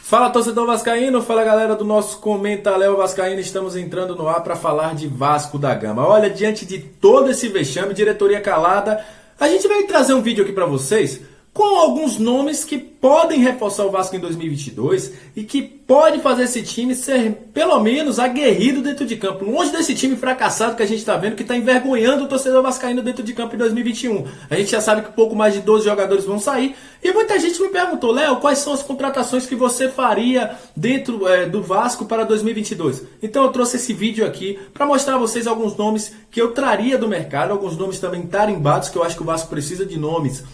Fala, torcedor vascaíno, fala galera do nosso Comenta Léo Vascaíno, estamos entrando no ar para falar de Vasco da Gama. Olha, diante de todo esse vexame, diretoria calada, a gente vai trazer um vídeo aqui para vocês com alguns nomes que podem reforçar o Vasco em 2022 e que pode fazer esse time ser pelo menos aguerrido dentro de campo. Longe desse time fracassado que a gente está vendo, que está envergonhando o torcedor vascaíno dentro de campo em 2021. A gente já sabe que pouco mais de 12 jogadores vão sair e muita gente me perguntou: Léo, quais são as contratações que você faria dentro do Vasco para 2022? Então eu trouxe esse vídeo aqui para mostrar a vocês alguns nomes que eu traria do mercado, alguns nomes também tarimbados, que eu acho que o Vasco precisa de nomes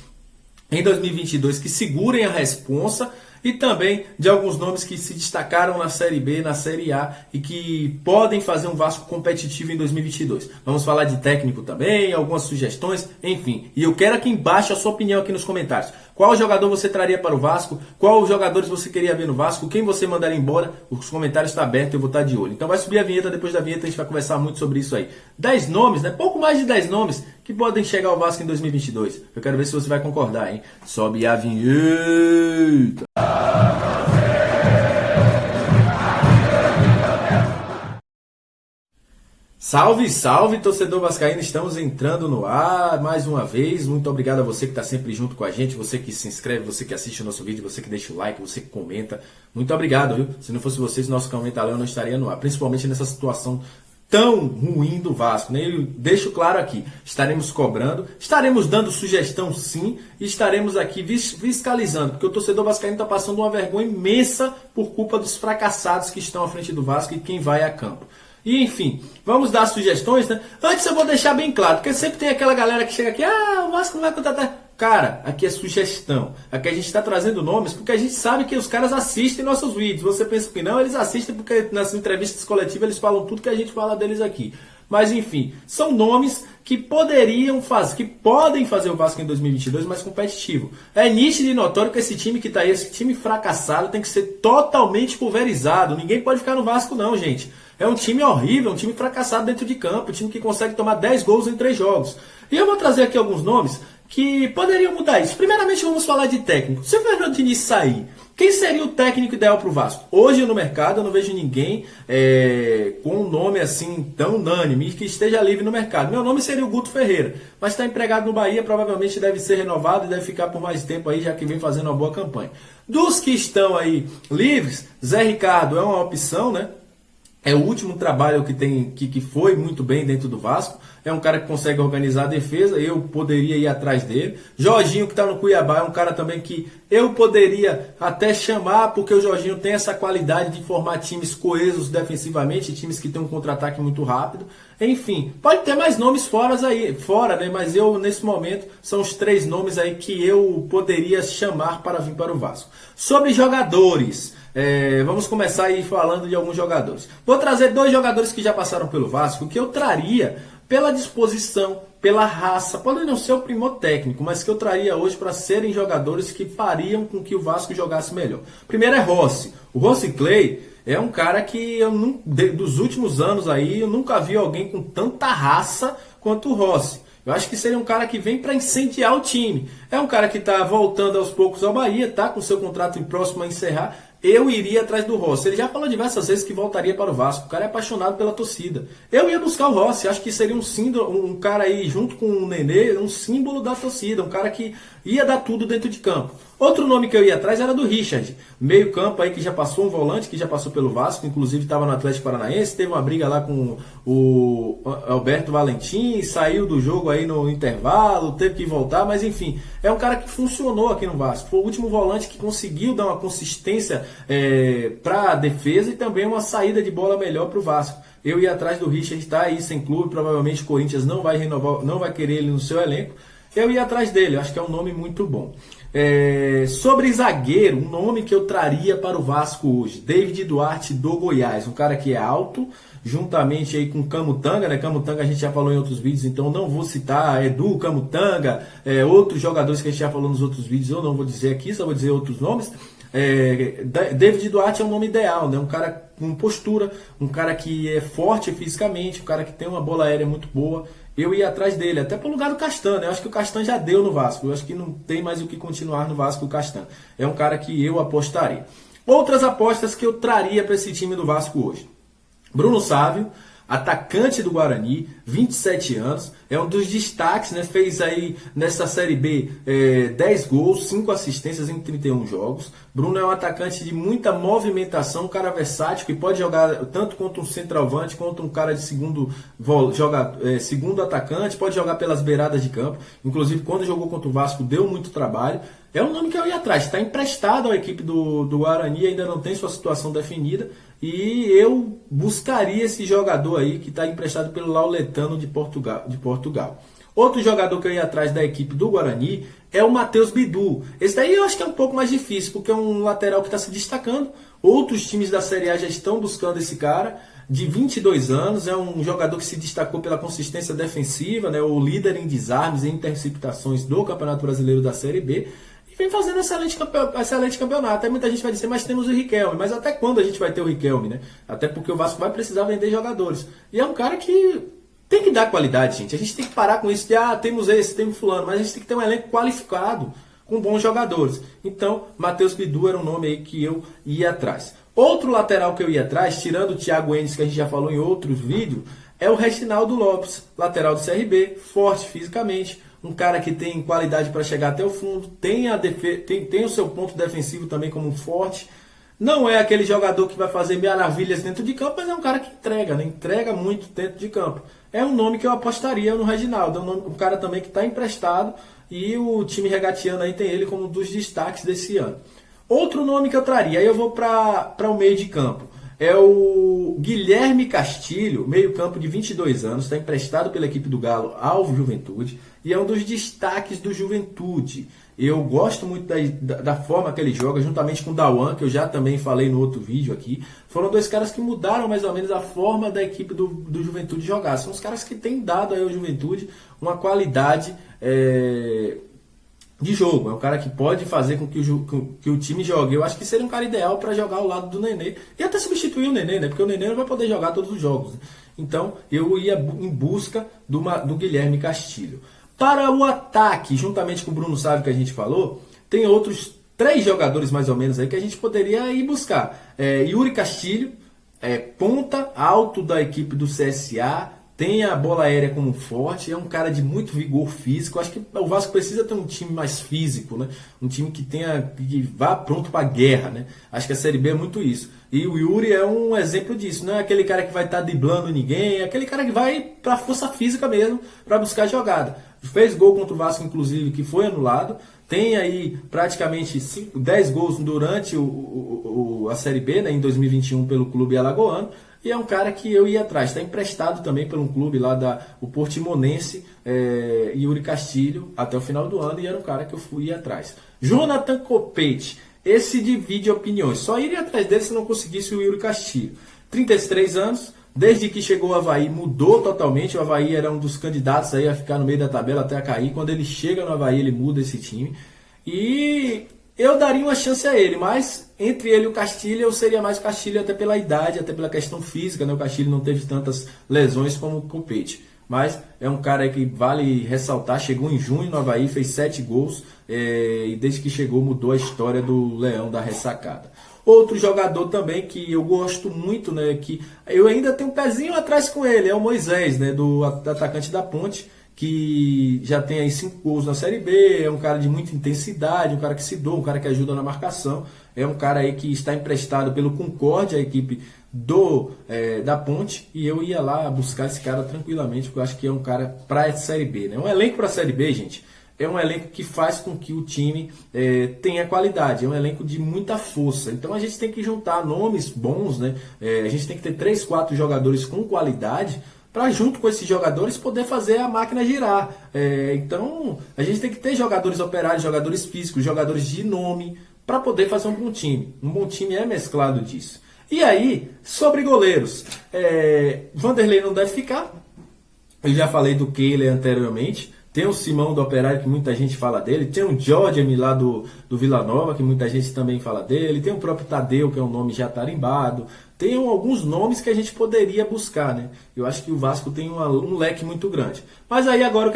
em 2022 que segurem a responsa, e também de alguns nomes que se destacaram na Série B, na Série A e que podem fazer um Vasco competitivo em 2022. Vamos falar de técnico também, algumas sugestões, enfim. E eu quero aqui embaixo a sua opinião aqui nos comentários. Qual jogador você traria para o Vasco? Qual jogadores você queria ver no Vasco? Quem você mandaria embora? Os comentários estão abertos, eu vou estar de olho. Então vai subir a vinheta, depois da vinheta a gente vai conversar muito sobre isso aí. 10 nomes, né? Pouco mais de 10 nomes que podem chegar ao Vasco em 2022. Eu quero ver se você vai concordar, hein? Sobe a vinheta! Salve, salve, torcedor vascaíno, estamos entrando no ar mais uma vez. Muito obrigado a você que está sempre junto com a gente, você que se inscreve, você que assiste o nosso vídeo, você que deixa o like, você que comenta. Muito obrigado, viu? Se não fosse vocês, nosso Comenta Léo não estaria no ar, principalmente nessa situação tão ruim do Vasco, né? Eu deixo claro aqui, estaremos cobrando, estaremos dando sugestão sim, e estaremos aqui fiscalizando, porque o torcedor vascaíno está passando uma vergonha imensa por culpa dos fracassados que estão à frente do Vasco e quem vai a campo. E enfim, vamos dar sugestões, né? Antes eu vou deixar bem claro, porque sempre tem aquela galera que chega aqui: o Vasco não vai contratar. Cara, aqui é sugestão. Aqui a gente está trazendo nomes porque a gente sabe que os caras assistem nossos vídeos. Você pensa que não, eles assistem porque nas entrevistas coletivas eles falam tudo que a gente fala deles aqui. Mas enfim, são nomes que poderiam fazer, que podem fazer o Vasco em 2022 mais competitivo. É nítido e notório que esse time que está aí, esse time fracassado, tem que ser totalmente pulverizado. Ninguém pode ficar no Vasco não, gente. É um time horrível, um time fracassado dentro de campo, um time que consegue tomar 10 gols em 3 jogos. E eu vou trazer aqui alguns nomes que poderiam mudar isso. Primeiramente vamos falar de técnico. Se o Fernando Diniz sair, quem seria o técnico ideal para o Vasco? Hoje no mercado eu não vejo ninguém com um nome assim tão unânime que esteja livre no mercado. Meu nome seria o Guto Ferreira, mas está empregado no Bahia, provavelmente deve ser renovado e deve ficar por mais tempo aí, já que vem fazendo uma boa campanha. Dos que estão aí livres, Zé Ricardo é uma opção, né? É o último trabalho que foi muito bem dentro do Vasco. É um cara que consegue organizar a defesa. Eu poderia ir atrás dele. Jorginho, que está no Cuiabá, é um cara também que eu poderia até chamar, porque o Jorginho tem essa qualidade de formar times coesos defensivamente, times que têm um contra-ataque muito rápido. Enfim, pode ter mais nomes fora, né? Mas eu, nesse momento, são os 3 nomes aí que eu poderia chamar para vir para o Vasco. Sobre jogadores, vamos começar aí falando de alguns jogadores. Vou trazer 2 jogadores que já passaram pelo Vasco, que eu traria pela disposição, pela raça, podem não ser o primor técnico, mas que eu traria hoje para serem jogadores que fariam com que o Vasco jogasse melhor. Primeiro é Rossi. O Rossi Clay é um cara que dos últimos anos aí eu nunca vi alguém com tanta raça quanto o Rossi. Eu acho que seria um cara que vem para incendiar o time. É um cara que está voltando aos poucos ao Bahia, tá com seu contrato próximo a encerrar. Eu iria atrás do Rossi. Ele já falou diversas vezes que voltaria para o Vasco. O cara é apaixonado pela torcida. Eu ia buscar o Rossi. Acho que seria um cara aí, junto com o Nenê, um símbolo da torcida. Um cara que ia dar tudo dentro de campo. Outro nome que eu ia atrás era do Richard. Meio campo aí que já passou, um volante que já passou pelo Vasco. Inclusive estava no Atlético Paranaense. Teve uma briga lá com o Alberto Valentim. Saiu do jogo aí no intervalo. Teve que voltar. Mas enfim, é um cara que funcionou aqui no Vasco. Foi o último volante que conseguiu dar uma consistência para a defesa e também uma saída de bola melhor para o Vasco. Eu ia atrás do Richard, está aí sem clube, provavelmente o Corinthians não vai renovar, não vai querer ele no seu elenco. Eu ia atrás dele, acho que é um nome muito bom. Sobre zagueiro, um nome que eu traria para o Vasco hoje, David Duarte do Goiás, um cara que é alto, juntamente aí com Camutanga, né? Camutanga a gente já falou em outros vídeos, então não vou citar Edu, Camutanga, outros jogadores que a gente já falou nos outros vídeos, eu não vou dizer aqui, só vou dizer outros nomes. David Duarte é um nome ideal, né? Um cara com postura, um cara que é forte fisicamente, um cara que tem uma bola aérea muito boa. Eu ia atrás dele, até pelo lugar do Castan, né? Eu acho que o Castan já deu no Vasco, eu acho que não tem mais o que continuar no Vasco o Castan. É um cara que eu apostaria. Outras apostas que eu traria para esse time do Vasco hoje. Bruno Sávio, atacante do Guarani, 27 anos, é um dos destaques, né? Fez aí nessa Série B 10 gols, 5 assistências em 31 jogos. Bruno é um atacante de muita movimentação, um cara versátil, que pode jogar tanto contra um centroavante, quanto um cara de segundo atacante, pode jogar pelas beiradas de campo. Inclusive, quando jogou contra o Vasco, deu muito trabalho. É um nome que eu ia atrás, está emprestado à equipe do Guarani, ainda não tem sua situação definida, e eu buscaria esse jogador aí que está emprestado pelo Lauletano de Portugal. Outro jogador que eu ia atrás da equipe do Guarani é o Matheus Bidu. Esse daí eu acho que é um pouco mais difícil, porque é um lateral que está se destacando. Outros times da Série A já estão buscando esse cara, de 22 anos, é um jogador que se destacou pela consistência defensiva, né, o líder em desarmes e interceptações do Campeonato Brasileiro da Série B. E vem fazendo excelente campeonato. Aí muita gente vai dizer, mas temos o Riquelme. Mas até quando a gente vai ter o Riquelme, né? Até porque o Vasco vai precisar vender jogadores. E é um cara que tem que dar qualidade, gente. A gente tem que parar com isso de, temos esse, temos fulano. Mas a gente tem que ter um elenco qualificado, com bons jogadores. Então, Matheus Bidu era um nome aí que eu ia atrás. Outro lateral que eu ia atrás, tirando o Thiago Enes, que a gente já falou em outros vídeos, é o Reginaldo Lopes, lateral do CRB, forte fisicamente, um cara que tem qualidade para chegar até o fundo, tem o seu ponto defensivo também como forte. Não é aquele jogador que vai fazer maravilhas dentro de campo, mas é um cara que entrega, né? Entrega muito dentro de campo. É um nome que eu apostaria no Reginaldo, é um cara também que está emprestado e o time regatiano aí tem ele como um dos destaques desse ano. Outro nome que eu traria, aí eu vou para o meio de campo, é o Guilherme Castilho, meio campo de 22 anos, está emprestado pela equipe do Galo ao Juventude e é um dos destaques do Juventude. Eu gosto muito da forma que ele joga, juntamente com o Dawan, que eu já também falei no outro vídeo aqui. Foram dois caras que mudaram mais ou menos a forma da equipe do Juventude jogar. São os caras que têm dado aí ao Juventude uma qualidade de jogo. É um cara que pode fazer com que o time jogue. Eu acho que seria um cara ideal para jogar ao lado do Nenê e até substituir o Nenê, né? Porque o Nenê não vai poder jogar todos os jogos. Né? Então eu ia em busca do Guilherme Castilho. Para o ataque, juntamente com o Bruno Sávio que a gente falou, tem outros 3 jogadores mais ou menos aí que a gente poderia ir buscar. Yuri Castilho, ponta alto da equipe do CSA, tem a bola aérea como forte, é um cara de muito vigor físico. Acho que o Vasco precisa ter um time mais físico, né? Um time que vá pronto para a guerra, né? Acho que a Série B é muito isso. E o Yuri é um exemplo disso, não é aquele cara que vai estar driblando ninguém, é aquele cara que vai para a força física mesmo, para buscar jogada. Fez gol contra o Vasco, inclusive, que foi anulado. Tem aí praticamente 10 gols durante a Série B, né, em 2021 pelo clube alagoano. E é um cara que eu ia atrás. Está emprestado também por um clube lá, o Portimonense, Yuri Castilho, até o final do ano. E era um cara que eu ia atrás. Jonathan Copete. Esse divide opiniões. Só iria atrás dele se não conseguisse o Yuri Castilho. 33 anos. Desde que chegou o Avaí, mudou totalmente. O Avaí era um dos candidatos aí a ficar no meio da tabela até a cair. Quando ele chega no Avaí, ele muda esse time. E eu daria uma chance a ele, mas entre ele e o Castilho, eu seria mais o Castilho até pela idade, até pela questão física, né? O Castilho não teve tantas lesões como o Copete. Mas é um cara que vale ressaltar, chegou em junho no Avaí, fez 7 gols e desde que chegou mudou a história do Leão da Ressacada. Outro jogador também que eu gosto muito, né, que eu ainda tenho um pezinho atrás com ele, é o Moisés, né, do atacante da Ponte, que já tem aí 5 gols na Série B, é um cara de muita intensidade, um cara que se doa, um cara que ajuda na marcação, é um cara aí que está emprestado pelo Concórdia, a equipe da Ponte, e eu ia lá buscar esse cara tranquilamente, porque eu acho que é um cara para a Série B, né? Um elenco para a Série B, gente, é um elenco que faz com que o time tenha qualidade, é um elenco de muita força. Então a gente tem que juntar nomes bons, né? A gente tem que ter 3, 4 jogadores com qualidade para junto com esses jogadores poder fazer a máquina girar. Então a gente tem que ter jogadores operários, jogadores físicos, jogadores de nome para poder fazer um bom time. Um bom time é mesclado disso. E aí, sobre goleiros, Vanderlei não deve ficar. Eu já falei do Kehler anteriormente. Tem o Simão do Operário, que muita gente fala dele. Tem o Jorge lá do Vila Nova, que muita gente também fala dele. Tem o próprio Tadeu, que é um nome já tarimbado. Tem alguns nomes que a gente poderia buscar, né? Eu acho que o Vasco tem um leque muito grande. Mas aí agora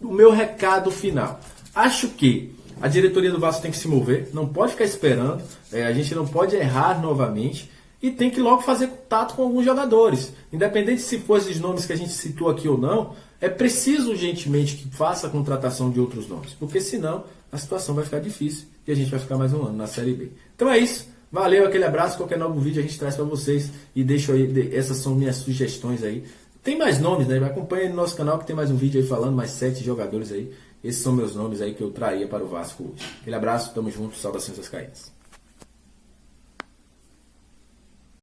o meu recado final? Acho que A diretoria do Vasco tem que se mover, não pode ficar esperando, a gente não pode errar novamente e tem que logo fazer contato com alguns jogadores. Independente se for esses nomes que a gente citou aqui ou não, é preciso urgentemente que faça a contratação de outros nomes, porque senão a situação vai ficar difícil e a gente vai ficar mais um ano na Série B. Então é isso. Valeu, aquele abraço. Qualquer novo vídeo a gente traz para vocês e deixo aí, essas são minhas sugestões aí. Tem mais nomes, né? Acompanhe no nosso canal que tem mais um vídeo aí falando, mais 7 jogadores aí. Esses são meus nomes aí que eu traria para o Vasco hoje. Aquele abraço, tamo junto, saudações vascaínas.